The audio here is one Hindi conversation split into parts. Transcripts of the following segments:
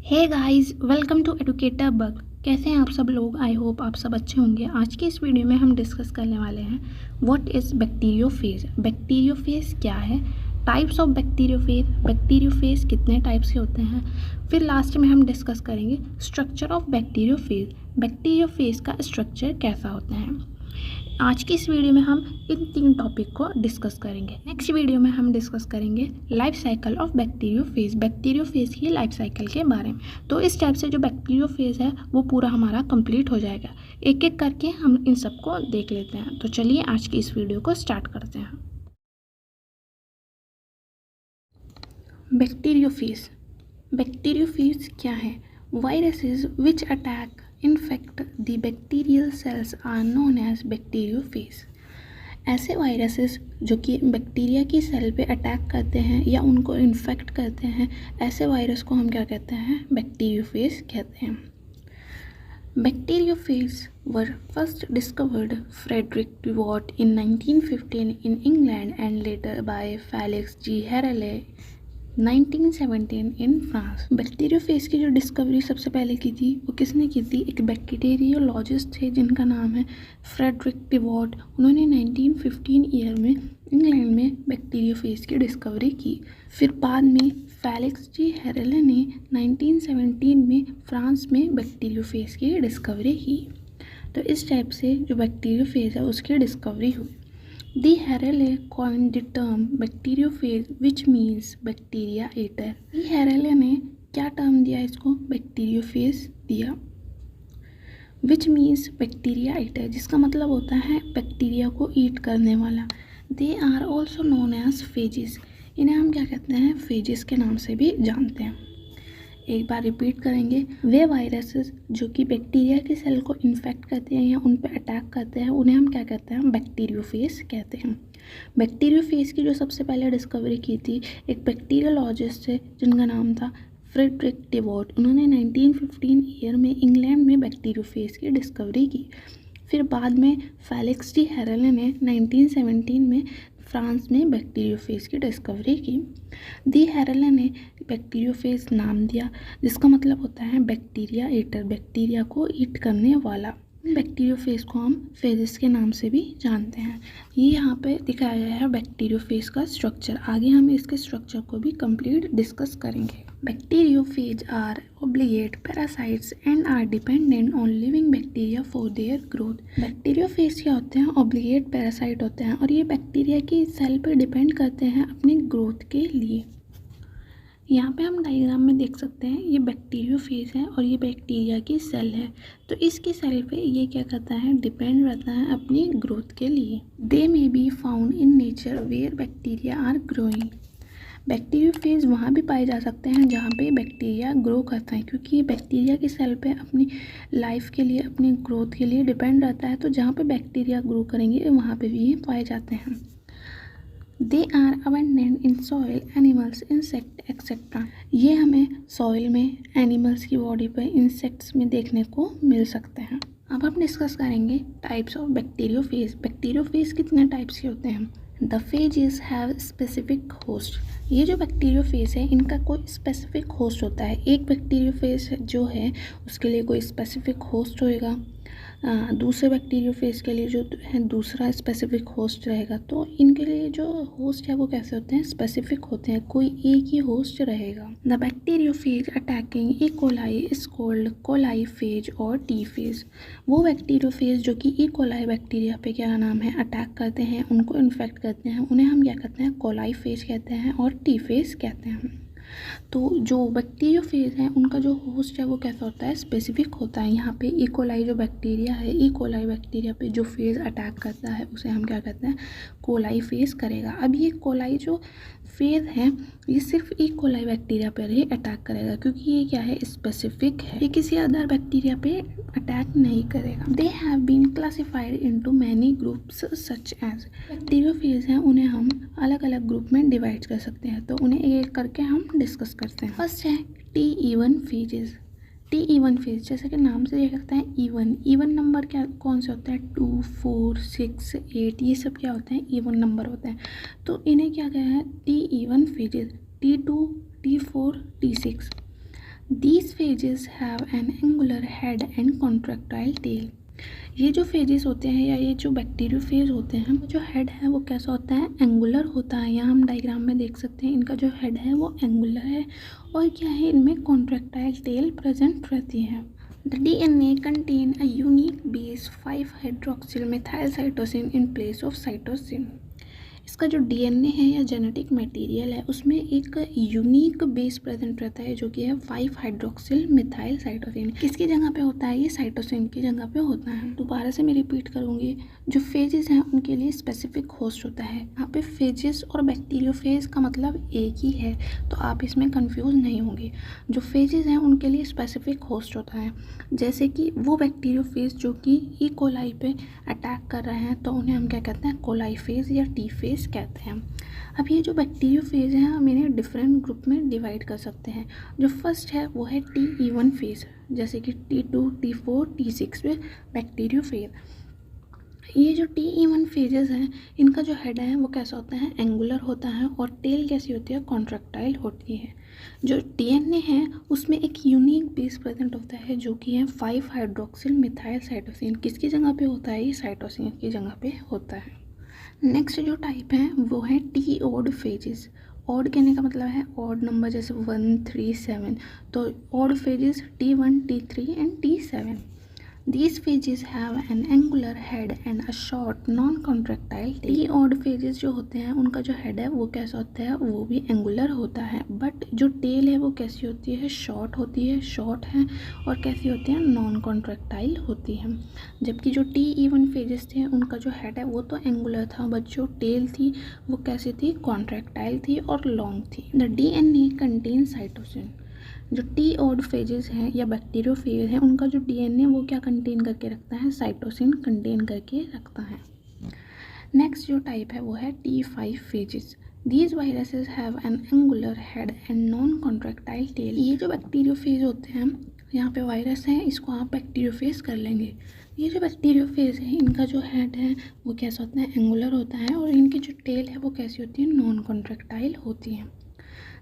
Hey guys, welcome to educator bug. कैसे हैं आप सब लोग? आई होप आप सब अच्छे होंगे। आज की इस वीडियो में हम डिस्कस करने वाले हैं व्हाट इज़ बैक्टीरियोफेज। बैक्टीरियोफेज क्या है, टाइप्स ऑफ बैक्टीरियोफेज, बैक्टीरियोफेज कितने टाइप्स के होते हैं, फिर लास्ट में हम डिस्कस करेंगे स्ट्रक्चर ऑफ बैक्टीरियोफेज। बैक्टीरियोफेज का स्ट्रक्चर कैसा होता है। आज की इस वीडियो में हम इन 3 टॉपिक को डिस्कस करेंगे। नेक्स्ट वीडियो में हम डिस्कस करेंगे life cycle of bacteriophage, bacteriophage की लाइफ साइकिल के बारे में। तो इस टाइप से जो बैक्टीरियोफेज है वो पूरा हमारा कंप्लीट हो जाएगा। एक एक करके हम इन सबको देख लेते हैं। तो चलिए आज की इस वीडियो को स्टार्ट करते हैं। बैक्टीरियोफेज। बैक्टीरियोफेज क्या है? Viruses which attack infect the bacterial cells are known as bacteriophage. ऐसे वायरसेस जो कि बैक्टीरिया की सेल पे अटैक करते हैं या उनको इन्फेक्ट करते हैं, ऐसे वायरस को हम क्या कहते हैं? बैक्टीरियोफेज कहते हैं। Bacteriophage were first discovered Frederick डिवॉट in 1915 in England and later by Felix d'Herelle 1917 in France. Bacteriophage की जो डिस्कवरी सबसे पहले की थी वो किसने की थी? एक बैक्टीरियोलॉजिस्ट थे जिनका नाम है फ्रेडरिक डिवॉट। उन्होंने 1915 ईयर में इंग्लैंड में बैक्टीरियोफेज की डिस्कवरी की। फिर बाद में फेलिक्स जी हेरेले ने 1917 में फ्रांस में बैक्टीरियोफेज की डिस्कवरी की। तो इस टाइप से जो बैक्टीरियोफेज है उसकी डिस्कवरी हुई। The Harale coined the term bacteriophage which means bacteria eater। The Harale ने क्या टर्म दिया इसको? बैक्टीरियोफेज दिया, which means bacteria eater, जिसका मतलब होता है बैक्टीरिया को ईट करने वाला। They are also known as phages। इन्हें हम क्या कहते हैं? फेजेस के नाम से भी जानते हैं। एक बार रिपीट करेंगे। वे वायरसेस जो कि बैक्टीरिया के सेल को इन्फेक्ट करते हैं या उन पर अटैक करते हैं उन्हें हम क्या कहते हैं? बैक्टीरियोफेज कहते हैं। बैक्टीरियोफेज की जो सबसे पहले डिस्कवरी की थी एक बैक्टीरियोलॉजिस्ट थे जिनका नाम था फ्रेडरिक डिवॉट। उन्होंने 1915 ईयर में इंग्लैंड में बैक्टीरियोफेज की डिस्कवरी की। फिर बाद में फेलिक्स डी हेरेले ने 1917 में फ्रांस में बैक्टीरियोफेज की डिस्कवरी की। दी हेरेले ने बैक्टीरियोफेज नाम दिया जिसका मतलब होता है बैक्टीरिया ईटर, बैक्टीरिया को ईट करने वाला। बैक्टीरियोफेज को हम फेजेस के नाम से भी जानते हैं। ये यहाँ पे दिखाया गया है बैक्टीरियोफेज का स्ट्रक्चर। आगे हम इसके स्ट्रक्चर को भी कंप्लीट डिस्कस करेंगे। Bacteriophage are obligate parasites and are dependent on living bacteria for their growth। Bacteriophage क्या होते हैं? ऑब्लिगेट पैरासाइट होते हैं और ये बैक्टीरिया की सेल पर डिपेंड करते हैं अपनी ग्रोथ के लिए। यहाँ पे हम डायग्राम में देख सकते हैं ये बैक्टीरियोफेज है और ये बैक्टीरिया की सेल है। तो इसकी सेल पे ये क्या करता है? डिपेंड रहता है अपनी ग्रोथ के लिए। They may be found in nature where bacteria are growing. Bacteriophage वहाँ भी पाए जा सकते हैं जहाँ पे बैक्टीरिया ग्रो करता है, क्योंकि ये बैक्टीरिया की सेल पे अपनी लाइफ के लिए, अपनी ग्रोथ के लिए डिपेंड रहता है। तो जहाँ पे बैक्टीरिया ग्रो करेंगे वहाँ पे भी ये पाए जाते हैं। They are abundant in soil, animals, insect etcetera. ये हमें सॉइल में, एनिमल्स की बॉडी पे, इंसेक्ट्स में देखने को मिल सकते हैं। अब हम डिस्कस करेंगे टाइप्स ऑफ बैक्टीरियोफेज। बैक्टीरियोफेज कितने टाइप्स के होते हैं? The phases have specific host. ये जो बैक्टीरियोफेज है इनका कोई स्पेसिफिक होस्ट होता है। एक बैक्टीरियोफेज जो है उसके लिए कोई स्पेसिफिक होस्ट होएगा, दूसरे बैक्टीरियोफेज के लिए जो है दूसरा स्पेसिफिक होस्ट रहेगा। तो इनके लिए जो होस्ट है वो कैसे होते हैं? स्पेसिफिक होते हैं, कोई एक ही होस्ट रहेगा। The bacteriophage attacking E coli is called coli phase और टी फेज। वो बैक्टीरियोफेज जो कि ई कोलाई बैक्टीरिया पे क्या नाम है अटैक करते हैं, उनको इन्फेक्ट करते हैं, उन्हें हम क्या कहते हैं? कोलाई फेज कहते हैं और टी फेज कहते हैं। तो जो बैक्टीरियोफेज हैं उनका जो होस्ट है वो कैसा होता है? स्पेसिफिक होता है। यहाँ पे ई कोलाई जो बैक्टीरिया है, ई कोलाई बैक्टीरिया पे जो फेज अटैक करता है उसे हम क्या कहते हैं? कोलाई फेज करेगा। अब ये कोलाई जो फेज है ये सिर्फ ई कोलाई बैक्टीरिया पर ही अटैक करेगा, क्योंकि ये क्या है? स्पेसिफिक है, ये किसी अदर बैक्टीरिया पे अटैक नहीं करेगा। They have been classified into many groups such as. Bacteriophage हैं उन्हें हम अलग अलग ग्रुप में डिवाइड कर सकते हैं। तो उन्हें एक एक करके हम डिस्कस करते हैं। फर्स्ट है T-even फेजेस। T-even फेज जैसे कि नाम से देख सकते हैं इवन नंबर क्या कौन से होते हैं? 2, 4, 6, 8 ये सब क्या होते हैं? इवन नंबर होते हैं। तो इन्हें क्या कहा है? T-even phases, T2, T4, T6। These phases have an angular head and contractile tail. ये जो फेजेस होते हैं या ये जो बैक्टीरियोफेज होते हैं, जो हेड है वो कैसा होता है, एंगुलर होता है। यहाँ हम डायग्राम में देख सकते हैं इनका जो हेड है वो एंगुलर है और क्या है, इनमें कॉन्ट्रैक्टाइल टेल प्रेजेंट रहती है। The DNA contain a unique base 5-hydroxyl methyl cytosine in place of cytosine. इसका जो डीएनए है या जेनेटिक मटेरियल है उसमें एक यूनिक बेस प्रेजेंट रहता है जो कि है 5-हाइड्रोक्सिल मिथाइल साइटोसिन। किसकी जगह पे होता है, ये साइटोसिन की जगह पे होता है। दोबारा से मैं रिपीट करूँगी, जो फेजेस हैं उनके लिए स्पेसिफिक होस्ट होता है। यहाँ पे फेजेस और बैक्टीरियोफेज का मतलब एक ही है, तो आप इसमें कंफ्यूज नहीं होंगे। जो फेजेस हैं उनके लिए स्पेसिफिक होस्ट होता है, जैसे कि वो बैक्टीरियोफेज जो कि ई कोलाई पे अटैक कर रहे हैं तो उन्हें हम क्या कहते हैं, कोलाई फेज या टी फेज कहते हैं। अब ये जो बैक्टीरियोफेज हैं हम इन्हें डिफरेंट ग्रुप में डिवाइड कर सकते हैं। जो फर्स्ट है वो है T1 फेज, जैसे कि T2, T4, T6 में बैक्टीरियोफेज। ये जो T1 फेजेस हैं इनका जो हेड है वो कैसा होता है, एंगुलर होता है और टेल कैसी होती है, कॉन्ट्रैक्टाइल होती है। जो डीएनए है उसमें एक यूनिक बेस प्रेजेंट होता है जो कि है 5-हाइड्रोक्सिल मिथाइल साइटोसिन। किसकी जगह पे होता है, ये साइटोसिन की जगह पे होता है। नेक्स्ट जो टाइप है वो है टी ऑड फेजेस। ऑड कहने का मतलब है ऑड नंबर, जैसे 1, 3, 7, तो odd phases T1, T3 and T7। These phases have an angular head and a short non-contractile tail. T odd phases जो होते हैं उनका जो head है वो कैसा होता है, वो भी angular होता है, बट जो tail है वो कैसी होती है, short होती है, short है और कैसी होती है, non-contractile होती है। जबकि जो T1 phases थे उनका जो head है वो तो angular था, बट जो tail थी वो कैसी थी, contractile थी और long थी। The DNA contains cytosine. जो टी ऑड फेजेस हैं या बैक्टीरियोफेज हैं उनका जो डीएनए वो क्या कंटेन करके रखता है, साइटोसिन कंटेन करके रखता है। नेक्स्ट जो टाइप है वो है T5 phages. These viruses have an angular head and non contractile tail. ये जो बैक्टीरियोफेज होते हैं, यहाँ पे वायरस है, इसको आप बैक्टीरियोफेज कर लेंगे। ये जो बैक्टीरियोफेज है इनका जो हेड है वो कैसा होता है, एंगुलर होता है और इनकी जो टेल है वो कैसी होती है, नॉन कॉन्ट्रैक्टाइल होती है।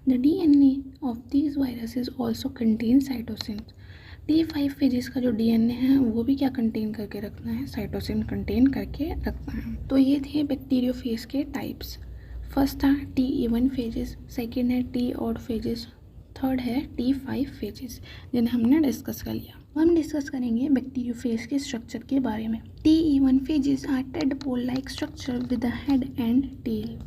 The DNA of these viruses also contains cytosins. T5 phases का जो डीएनए है वो भी क्या कंटेन करके रखना है, साइटोसिन कंटेन करके रखना है। तो ये थे बैक्टीरियोफेज के टाइप्स। फर्स्ट था T1 फेजेस, सेकेंड है टी ऑड फेजेस, थर्ड है T5 फेजेस, जिन्हें हमने डिस्कस कर लिया। हम डिस्कस करेंगे बैक्टीरियोफेज के स्ट्रक्चर के बारे में। T1 phages are tadpole like structure with a head and tail.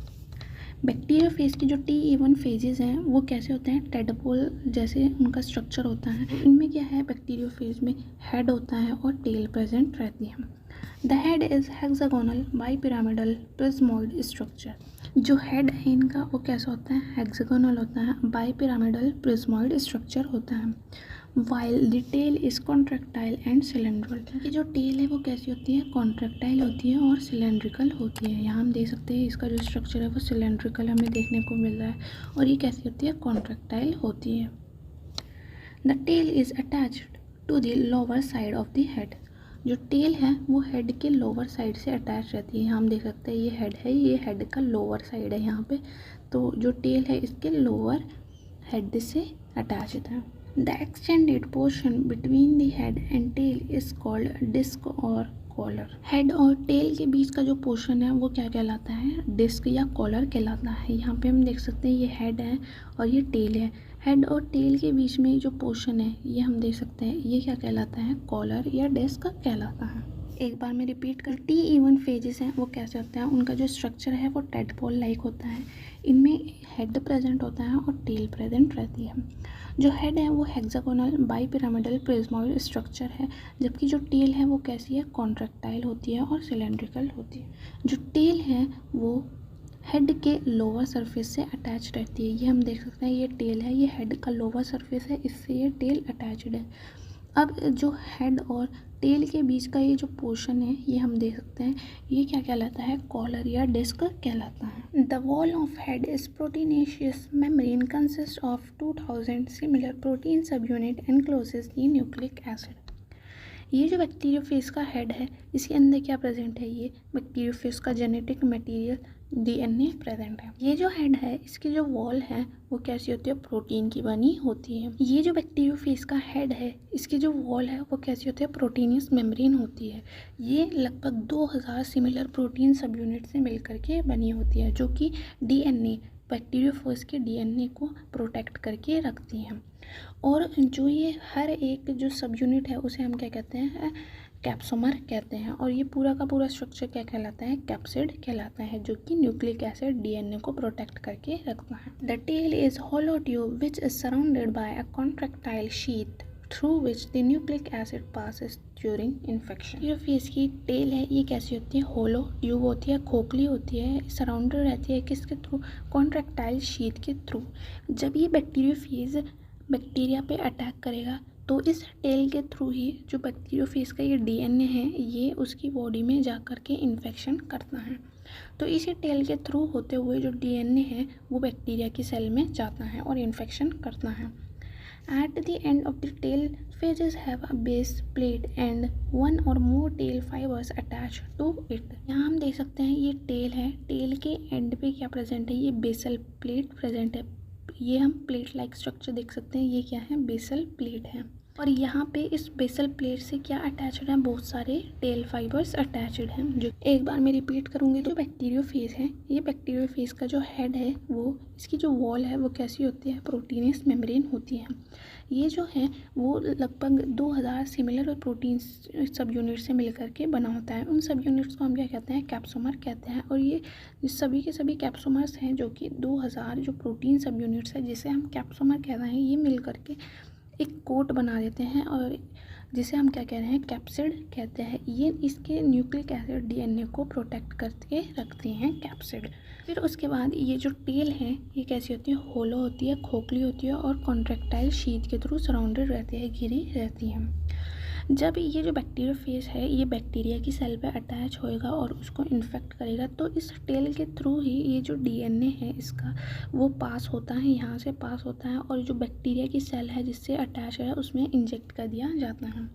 Bacteriophage की जो T1 फेजेस हैं वो कैसे होते हैं, टेडपोल जैसे उनका स्ट्रक्चर होता है। इनमें क्या है, बैक्टीरियोफेज में हेड होता है और टेल प्रेजेंट रहती है। The head is hexagonal bipyramidal prismoid structure. जो हेड है इनका वो कैसा होता है, हेक्सागोनल होता है, बाइपिरामिडल प्रिज्मोइड स्ट्रक्चर होता है। While the tail is contractile and cylindrical. ये जो टेल है वो कैसी होती है, कॉन्ट्रैक्टाइल होती है और सिलेंड्रिकल होती है। यहाँ हम देख सकते हैं इसका जो स्ट्रक्चर है वो सिलेंड्रिकल हमें देखने को मिल रहा है और ये कैसी होती है, कॉन्ट्रैक्टाइल होती है। The tail is attached to the lower side of the head. जो टेल है वो हेड के लोअर साइड से अटैच रहती है। यहाँ हम देख सकते हैं ये हेड है, ये हेड का लोअर साइड है यहाँ पे, तो जो टेल है इसके लोअर हेड से अटैच्ड है। The extended portion between the head and tail is called disc और कॉलर। हेड और टेल के बीच का जो पोर्शन है वो क्या कहलाता है, डिस्क या कॉलर कहलाता है। यहाँ पे हम देख सकते हैं ये हेड है और ये टेल है। हेड और टेल के बीच में जो पोर्शन है ये हम देख सकते हैं ये क्या कहलाता है, कॉलर या डिस्क कहलाता है। एक बार मैं रिपीट कर, T1 फेजेस हैं वो कैसे होते हैं, उनका जो स्ट्रक्चर है वो टेडपोल लाइक होता है। इनमें हेड प्रेजेंट होता है और टेल प्रेजेंट रहती है। जो हेड है वो हेक्सागोनल बाइपिरामिडल प्रिज्मोइड स्ट्रक्चर है, जबकि जो टेल है वो कैसी है, कॉन्ट्रैक्टाइल होती है और सिलेंड्रिकल होती है। जो टेल है वो हेड के लोअर सरफेस से अटैच रहती है। ये हम देख सकते हैं ये टेल है, ये हेड का लोअर सरफेस है, इससे ये टेल अटैच्ड है। अब जो हेड और टेल के बीच का ये जो पोर्शन है ये हम देख सकते हैं ये क्या कहलाता है, कॉलर या डिस्क कहलाता है। The wall of head is proteinaceous membrane consist of 2000 similar protein सब unit encloses the nucleic acid. ये जो बैक्टीरियोफेज का हेड है इसके अंदर क्या प्रेजेंट है, ये बैक्टीरियोफेज का जेनेटिक मटेरियल डीएनए प्रेजेंट है। ये जो हेड है इसकी जो वॉल है वो कैसी होती है, प्रोटीन की बनी होती है। ये जो बैक्टीरियोफेज का हेड है इसकी जो वॉल है वो कैसी होती है, प्रोटीनियस मेम्ब्रेन होती है। ये लगभग 2000 सिमिलर प्रोटीन सब यूनिट से मिलकर के बनी होती है, जो कि डीएनए, बैक्टीरियोफेज के डीएनए को प्रोटेक्ट करके रखती हैं। और जो ये हर एक जो सब यूनिट है उसे हम क्या कहते हैं, कैप्सोमर कहते हैं। और ये पूरा का पूरा स्ट्रक्चर क्या कहलाता है, कैप्सिड कहलाता है, जो कि न्यूक्लिक एसिड डीएनए को प्रोटेक्ट करके रखता है। The tail is hollow tube which is surrounded by a contractile sheath through which the nucleic acid passes during infection. ये फेस की टेल है ये कैसी होती है, होलो ट्यूब होती है, खोखली होती है, सराउंडेड रहती है किसके थ्रू, कॉन्ट्रैक्टाइल शीथ के थ्रू। जब ये बैक्टीरियोफेज बैक्टीरिया पे अटैक करेगा तो इस टेल के थ्रू ही जो बैक्टीरियोफेज का ये डीएनए है ये उसकी बॉडी में जा कर के इन्फेक्शन करता है। तो इसी टेल के थ्रू होते हुए जो डीएनए है वो बैक्टीरिया की सेल में जाता है और इन्फेक्शन करता है। At the end of the tail phages have a base plate and one or more tail fibres attached to it. यहाँ हम देख सकते हैं ये टेल है, टेल के एंड पे क्या प्रेजेंट है, ये बेसल प्लेट प्रेजेंट है। ये हम प्लेट लाइक स्ट्रक्चर देख सकते हैं, ये क्या है, बेसल प्लेट है। और यहाँ पे इस बेसल प्लेट से क्या अटैच्ड है, बहुत सारे टेल फाइबर्स अटैच्ड हैं। जो एक बार मैं रिपीट करूँगी तो बैक्टीरियोफेज है, ये बैक्टीरियोफेज का जो हेड है वो इसकी जो वॉल है वो कैसी होती है, प्रोटीनियस मेम्ब्रेन होती है। ये जो है वो लगभग 2000 सिमिलर और प्रोटीन सब यूनिट से मिलकर के बना होता है। उन सब यूनिट्स को हम क्या कहते हैं, कैप्सोमर कहते हैं। और ये सभी के सभी कैप्सोमर्स हैं जो कि 2000 जो प्रोटीन सब यूनिट्स है जिसे हम कैप्सोमर कह रहे हैं, ये मिल करके एक कोट बना देते हैं और जिसे हम क्या कह रहे हैं, कैप्सिड कहते हैं। ये इसके न्यूक्लिक एसिड डीएनए को प्रोटेक्ट करके रखते हैं, कैप्सिड। फिर उसके बाद ये जो टेल है ये कैसी होती है, होलो होती है, खोखली होती है और कॉन्ट्रैक्टाइल शीथ के थ्रू सराउंडेड रहती है, घिरी रहती है। जब ये जो बैक्टीरियोफेज है ये बैक्टीरिया की सेल पे अटैच होएगा और उसको इन्फेक्ट करेगा तो इस टेल के थ्रू ही ये जो डीएनए है इसका वो पास होता है, यहाँ से पास होता है और जो बैक्टीरिया की सेल है जिससे अटैच है उसमें इंजेक्ट कर दिया जाता है।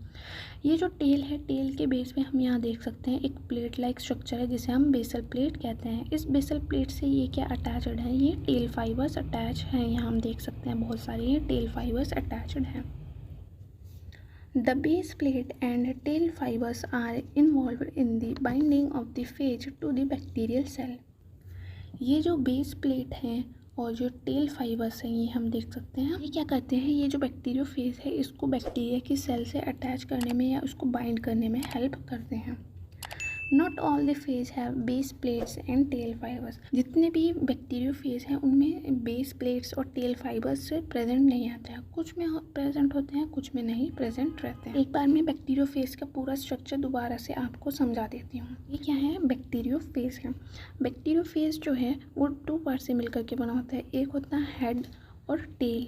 ये जो टेल है, टेल के बेस पे हम यहाँ देख सकते हैं एक प्लेट लाइक स्ट्रक्चर है जिसे हम बेसल प्लेट कहते हैं। इस बेसल प्लेट से ये क्या अटैचड है, ये टेल फाइबर्स अटैच हैं। यहाँ हम देख सकते हैं बहुत सारे ये टेल फाइबर्स अटैचड हैं। The base plate and tail fibers are involved in the binding of the phage to the bacterial cell. ये जो बेस प्लेट हैं और जो टेल फाइबर्स हैं ये हम देख सकते हैं, ये क्या करते हैं, ये जो बैक्टीरियोफेज है इसको बैक्टीरिया की सेल से अटैच करने में या उसको बाइंड करने में हेल्प करते हैं। Not all the phase have base plates and tell fibres. जितने भी बैक्टीरियोफेज हैं उनमें बेस प्लेट्स और टेल फाइबर्स प्रेजेंट नहीं आते हैं, कुछ में प्रेजेंट होते हैं कुछ में नहीं प्रेजेंट रहते हैं। एक बार मैं बैक्टीरियोफेज का पूरा स्ट्रक्चर दोबारा से आपको समझा देती हूँ। ये क्या है, बैक्टीरियोफेज है। बैक्टीरियोफेज जो है वो 2 पार्ट से मिलकर के बना होता है, एक होता है हेड और टेल।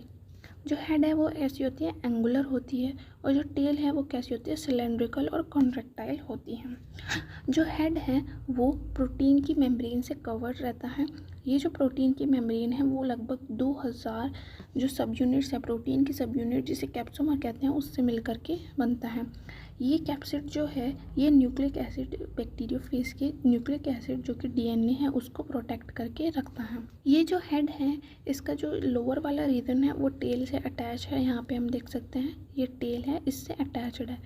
जो हेड है वो ऐसी होती है, एंगुलर होती है, और जो टेल है वो कैसी होती है, सिलेंड्रिकल और कॉन्ट्रैक्टाइल होती है। जो हेड है वो प्रोटीन की मेम्ब्रेन से कवर्ड रहता है। ये जो प्रोटीन की मेम्ब्रेन है वो लगभग 2000 जो सब यूनिट्स है, प्रोटीन की सब यूनिट जिसे कैप्सोमर कहते हैं उससे मिलकर के बनता है। ये कैप्सिड जो है ये न्यूक्लिक एसिड, बैक्टीरियोफेज के न्यूक्लिक एसिड जो कि डीएनए है उसको प्रोटेक्ट करके रखता है। ये जो हेड है इसका जो लोअर वाला रीजन है वो टेल से अटैच है, यहाँ पे हम देख सकते हैं ये टेल है इससे अटैच्ड है।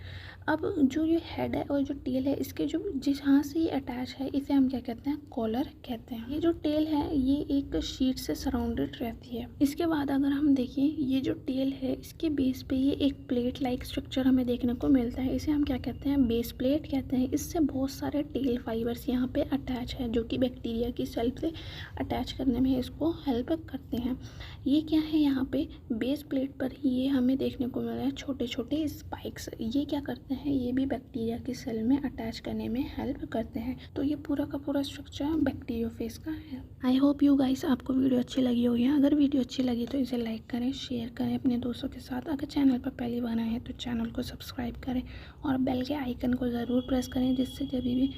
अब जो ये हेड है और जो टेल है इसके जो जहाँ से ये अटैच है इसे हम क्या कहते हैं, कॉलर कहते हैं। ये जो टेल है ये एक शीट से सराउंडेड रहती है। इसके बाद अगर हम देखें ये जो टेल है इसके बेस पे ये एक प्लेट लाइक स्ट्रक्चर हमें देखने को मिलता है, इसे हम क्या कहते हैं, बेस प्लेट कहते हैं। इससे बहुत सारे टेल फाइबर्स यहाँ पे अटैच है जो कि बैक्टीरिया की सेल से अटैच करने में इसको हेल्प करते हैं। ये क्या है, यहाँ पे बेस प्लेट पर ही ये हमें देखने को मिल रहा है छोटे छोटे स्पाइक्स। ये क्या करते हैं, ये भी बैक्टीरिया की सेल में अटैच करने में हेल्प करते हैं। तो ये पूरा का पूरा स्ट्रक्चर बैक्टीरियोफेज का है। आई होप यू गाइस आपको वीडियो अच्छी लगी होगी। अगर वीडियो अच्छी लगी तो इसे लाइक करें, शेयर करें अपने दोस्तों के साथ। अगर चैनल पर पहली बार आए हैं तो चैनल को सब्सक्राइब करें और बेल के आइकन को ज़रूर प्रेस करें, जिससे जब भी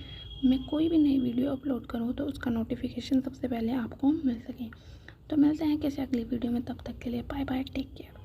मैं कोई भी नई वीडियो अपलोड करूँ तो उसका नोटिफिकेशन सबसे पहले आपको मिल सके। तो मिलते हैं किसी अगली वीडियो में, तब तक के लिए बाय बाय, टेक केयर।